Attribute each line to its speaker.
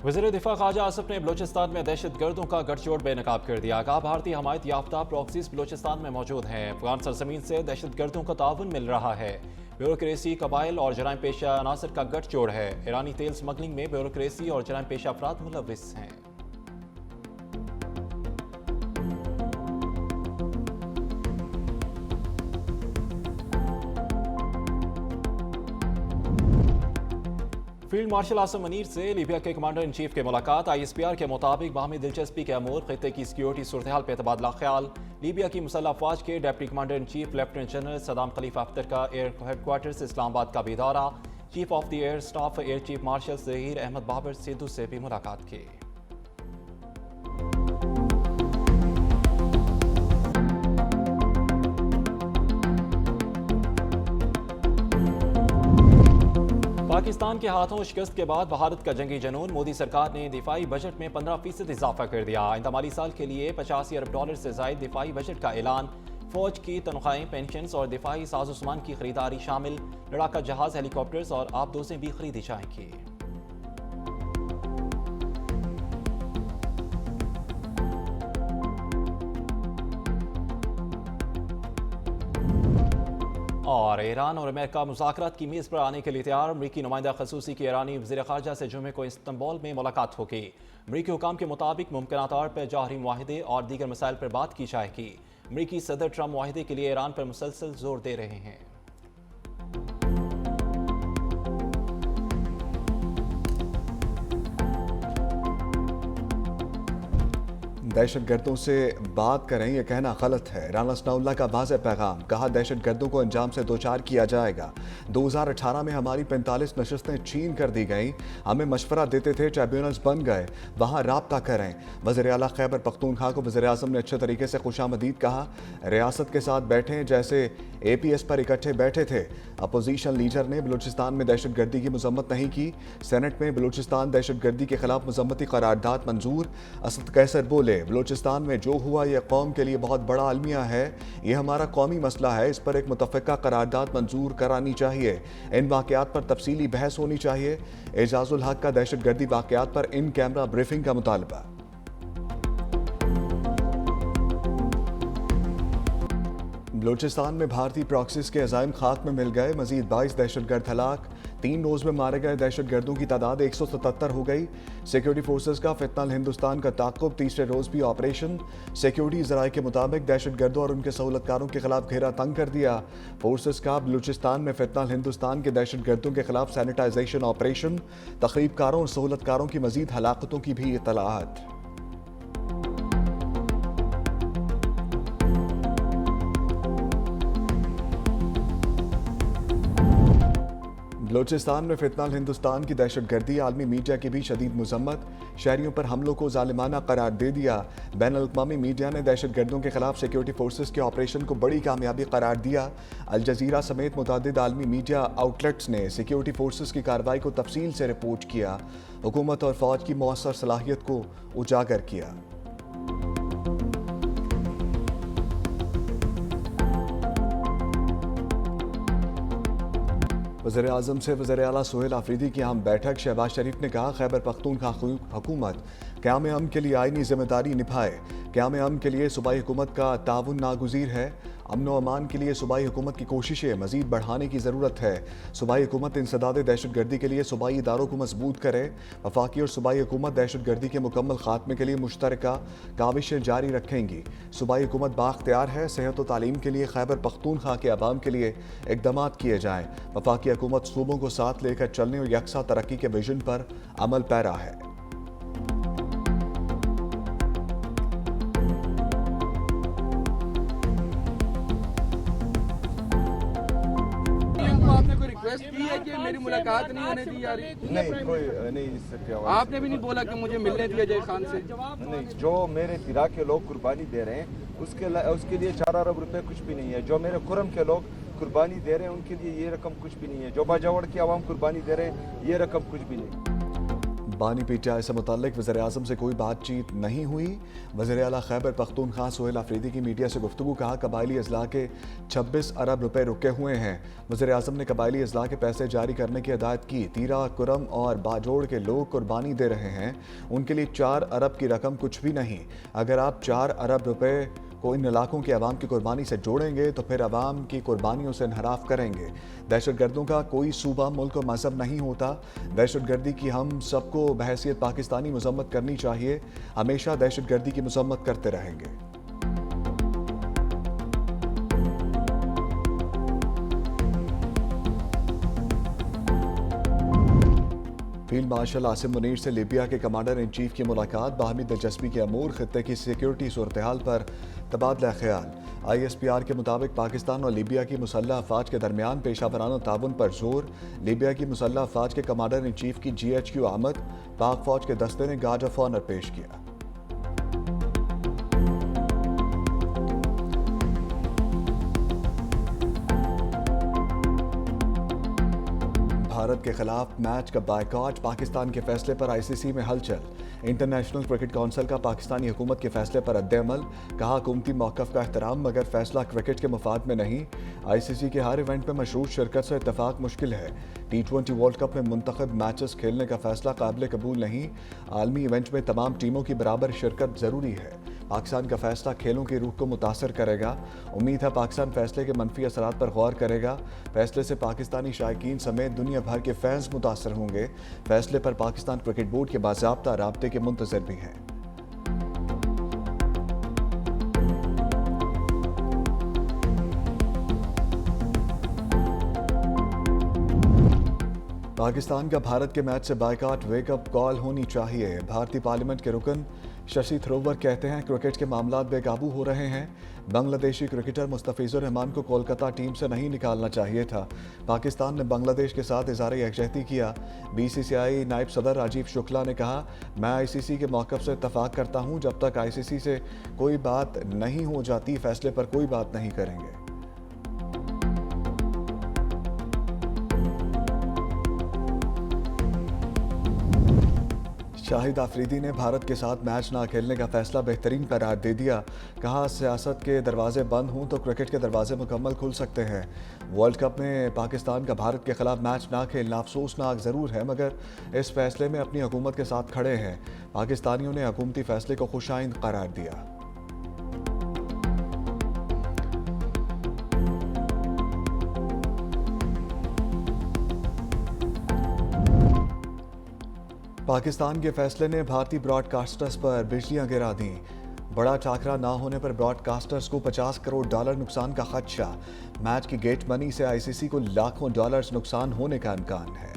Speaker 1: वज़ीर दिफा ख्वाजा आसिफ ने बलूचिस्तान में दहशत गर्दों का गठजोड़ बेनकाब कर दिया। कहा भारतीय हमायत याफ्ता प्रॉक्सीज बलूचिस्तान में मौजूद हैं। अफगान सरजमीन से दहशत गर्दों का ताउन मिल रहा है। ब्यूरोक्रेसी कबाइल और जराइम पेशा अनासर का गठजोड़ है। ईरानी तेल स्मगलिंग में ब्यूरोक्रेसी और जराइम पेशा अफराद मुलविस हैं। फील्ड मार्शल आसम मनीर से लीबिया के कमांडर इन चीफ की मुलाकात। ISPR के मुताबिक बाहमी दिलचस्पी के अमूर खित्ते की सिक्योरिटी सूरत हाल पर तबादला ख्याल। लीबिया की मुसल्लह अफवाज के deputy commander in chief lieutenant general Saddam Khalifa Akhtar का एयर हेडक्वार्टर्स इस्लामाबाद का भी दौरा। Chief of the air staff air chief marshal Zaheer Ahmed Babar Sidhu से भी मुलाकात की। पाकिस्तान के हाथों शिकस्त के बाद भारत का जंगी जनून। मोदी सरकार ने दिफाई बजट में 15% इजाफा कर दिया। आइंदा माली साल के लिए $85 अरब से जायद दिफाई बजट का ऐलान। फौज की तनख्वाहें, पेंशन और दिफाई साजोसामान की खरीदारी शामिल। लड़ाका जहाज, हेलीकॉप्टर्स और आबदोजें भी खरीदी जाएंगी। और ईरान और अमेरिका मुज़ाकरात की मेज़ पर आने के लिए तैयार। अमरीकी नुमाइंदा खसूसी की ईरानी वज़ीर ख़ारजा से जुमे को इस्तांबुल में मुलाकात होगी। अमरीकी हुकाम के मुताबिक मुमकिन तौर पर जौहरी मुआहदे और दीगर मसाइल पर बात की जाएगी। अमरीकी सदर ट्रंप मुआहदे के लिए ईरान पर मुसलसल जोर दे रहे हैं।
Speaker 2: दहशत गर्दों से बात करें यह कहना गलत है। राना सनाउल्लाह का वाज़ेह पैगाम। कहा दहशत गर्दों को अंजाम से दो चार किया जाएगा। 2018 में हमारी 45 नशस्तें छीन कर दी गईं। हमें मशवरा देते थे, ट्राइब्यूनल्स बन गए, वहाँ राब्ता करें। वज़ीर आला खैबर पख्तूनख्वा को वज़ीर आज़म ने अच्छे तरीके से खुशामदीद कहा। रियासत के साथ बैठें जैसे APS पर इकट्ठे बैठे थे। अपोजिशन लीडर ने बलूचिस्तान में दहशत गर्दी की मजम्मत नहीं की। सेनेट में बलूचिस्तान दहशत गर्दी के खिलाफ मजम्मती करारदाद मंजूर। असद कैसर बोले, बलूचिस्तान में जो हुआ यह कौम के लिए बहुत बड़ा अलमिया है। यह हमारा कौमी मसला है। इस पर एक मुतफ़िका करारदाद मंजूर करानी चाहिए। इन वाक़यात पर तफसीली बहस होनी चाहिए। एजाजुल हक का दहशत गर्दी वाक़यात पर इन कैमरा ब्रीफिंग का मुतालबा। बलूचिस्तान में भारतीय प्रॉक्सीज के अज़ाइम खाक में मिल गए। मजीद 22 दहशतगर्द हलाक। 3 रोज में मारे गए दहशतगर्दों की तादाद 177 हो गई। सिक्योरिटी फोर्सेज का फितनल हिंदुस्तान का ताक़ुब। तीसरे रोज भी ऑपरेशन। सिक्योरिटी ज़राए के मुताबिक दहशतगर्दों और उनके सहूलतकारों के खिलाफ घेरा तंग कर दिया। फोर्सेज का बलूचिस्तान में फितनल हिंदुस्तान के दहशतगर्दों के खिलाफ सैनिटाइजेशन ऑपरेशन। तक़रीबकारों और सहूलतकारों की मजीद हलाकतों की भी इत्तलाअत। बलूचिस्तान में फितनल हिंदुस्तान की दहशतगर्दी आलमी मीडिया की भी शदीद मजम्मत। शहरियों पर हमलों को जालिमाना करार दे दिया। बैनुल-अक़वामी मीडिया ने दहशतगर्दों के खिलाफ सिक्योरिटी फोर्सेज के ऑपरेशन को बड़ी कामयाबी करार दिया। अल जज़ीरा समेत मुतअद्दिद आलमी मीडिया आउटलेट्स ने सिक्योरिटी फोर्सेज की कार्रवाई को तफसील से रिपोर्ट किया। हुकूमत और फौज की मौसर सलाहियत को उजागर किया। वज़ीर आज़म से वज़ीर आला सोहेल आफरीदी की अहम बैठक। शहबाज शरीफ ने कहा खैबर पख्तूनख्वा हुकूमत क़याम अमन के लिए आईनी जिम्मेदारी निभाए। क़याम अमन के लिए सूबाई हुकूमत का ताउन नागुज़ीर है। अमन व अमान के लिए सूबाई हुकूमत की कोशिशें मज़ीद बढ़ाने की ज़रूरत है। सूबाई हुकूमत इंसदाद दहशतगर्दी के लिए सूबाई इदारों को मजबूत करे। वफाकी और सूबाई हुकूमत दहशतगर्दी के मुकम्मल खात्मे के लिए मुश्तरका काविशें जारी रखेंगी। सूबाई हुकूमत बाख्तियार है। सेहत व तालीम के लिए खैबर पख्तूनख्वा के अवाम के लिए इक़दामात किए जाएँ। वफाकी हुकूमत सूबों को साथ लेकर चलने और यकसा तरक्की के विजन पर अमल पैरा है।
Speaker 3: आपने कोई रिक्वेस्ट की है कि मेरी मुलाकात नहीं होने दी जा रही?
Speaker 4: नहीं, कोई नहीं इस सकते।
Speaker 3: आपने भी नहीं बोला कि मुझे मिलने दिया जाए खान से?
Speaker 4: नहीं, जो मेरे इराक के लोग कुर्बानी दे रहे हैं उसके लिए 4 अरब रुपए कुछ भी नहीं है। जो मेरे खुरम के लोग कुर्बानी दे रहे हैं उनके लिए ये रकम कुछ भी नहीं है। जो बाजावड़ की आवाम कुर्बानी दे रहे हैं ये रकम कुछ भी नहीं।
Speaker 2: बानी पीटीआई से मुताल्लिक वज़ीर-ए-आज़म से कोई बातचीत नहीं हुई। वज़ीर आला खैबर पख्तूनख्वा सोहेल अफरीदी की मीडिया से गुफ्तगू। कहा कबायली अजला के 26 अरब रुपए रुके हुए हैं। वज़ीर-ए-आज़म ने कबायली अजला के पैसे जारी करने की हिदायत की। तीरा, कुरम और बाजोड़ के लोग कुर्बानी दे रहे हैं, उनके लिए 4 अरब की रकम कुछ भी नहीं। अगर आप 4 अरब रुपए को इन इलाकों की आवाम की कुर्बानी से जोड़ेंगे तो फिर आवाम की कुर्बानियों से इनहराफ करेंगे। दहशतगर्दों का कोई सूबा, मुल्क और मजहब नहीं होता। दहशतगर्दी की हम सबको बहैसियत पाकिस्तानी मजम्मत करनी चाहिए। हमेशा दहशतगर्दी की मजम्मत करते रहेंगे। फील्ड मार्शल आसिम मुनीर से लीबिया के कमांडर इन चीफ की मुलाकात। बाहमी दिलचस्पी के अमूर, खित्ते की सिक्योरिटी सूरत हाल पर तबादला ख्याल। ISPR के मुताबिक पाकिस्तान और लीबिया की मुसल्लह अफवाज के दरमियान पेशा वराना ताउन पर जोर। लीबिया की मुसल्लह अफवाज के कमांडर इन चीफ की GHQ आमद। पाक फौज के दस्ते ने गार्ड ऑफ ऑनर पेश किया। भारत के खिलाफ मैच का बायकॉट। पाकिस्तान के फैसले पर ICC में हलचल। इंटरनेशनल क्रिकेट काउंसिल का पाकिस्तानी हुकूमत के फैसले पर रद्द-ए-अमल। कहा हुकूमती मौक़िफ़ का एहतराम, मगर फैसला क्रिकेट के मफाद में नहीं। ICC के हर इवेंट में मशरूत शिरकत से इत्तफाक मुश्किल है। T20 वर्ल्ड कप में मुंतखब मैचेस खेलने का फैसला काबिल कबूल नहीं। आलमी इवेंट में तमाम टीमों की बराबर शिरकत ज़रूरी है। पाकिस्तान का फैसला खेलों की रूह को मुतासर करेगा। उम्मीद है पाकिस्तान फैसले के मनफी असरात पर गौर करेगा। फैसले से पाकिस्तानी शायकीन समेत दुनिया भर के फैंस मुतासर होंगे। फैसले पर पाकिस्तान क्रिकेट बोर्ड के बाज़ाब्ता राब्ते के मुंतज़िर भी हैं। पाकिस्तान का भारत के मैच से बायकॉट वेकअप कॉल होनी चाहिए। भारतीय पार्लियामेंट के रुकन शशि थरूर कहते हैं क्रिकेट के मामलात बेकाबू हो रहे हैं। बांग्लादेशी क्रिकेटर मुस्तफिजुर रहमान को कोलकाता टीम से नहीं निकालना चाहिए था। पाकिस्तान ने बांग्लादेश के साथ इज़हार यकजहती किया। BCCI नायब सदर राजीव शुक्ला ने कहा, मैं ICC के मौक़िफ़ से इत्तफाक करता हूँ। जब तक ICC से कोई बात नहीं हो जाती, फैसले पर कोई बात नहीं करेंगे। शाहिद आफरीदी ने भारत के साथ मैच ना खेलने का फैसला बेहतरीन करार दे दिया। कहा सियासत के दरवाजे बंद हों तो क्रिकेट के दरवाजे मुकम्मल खुल सकते हैं। वर्ल्ड कप में पाकिस्तान का भारत के खिलाफ मैच ना खेलना अफसोसनाक ज़रूर है, मगर इस फैसले में अपनी हुकूमत के साथ खड़े हैं। पाकिस्तानियों ने हुकूमती फैसले को खुशाइंद करार दिया। पाकिस्तान के फैसले ने भारतीय ब्रॉडकास्टर्स पर बिजलियां गिरा दी। बड़ा टाकरा ना होने पर ब्रॉडकास्टर्स को $50 करोड़ नुकसान का खदशा। मैच की गेट मनी से ICC को लाखों डॉलर्स नुकसान होने का इम्कान है।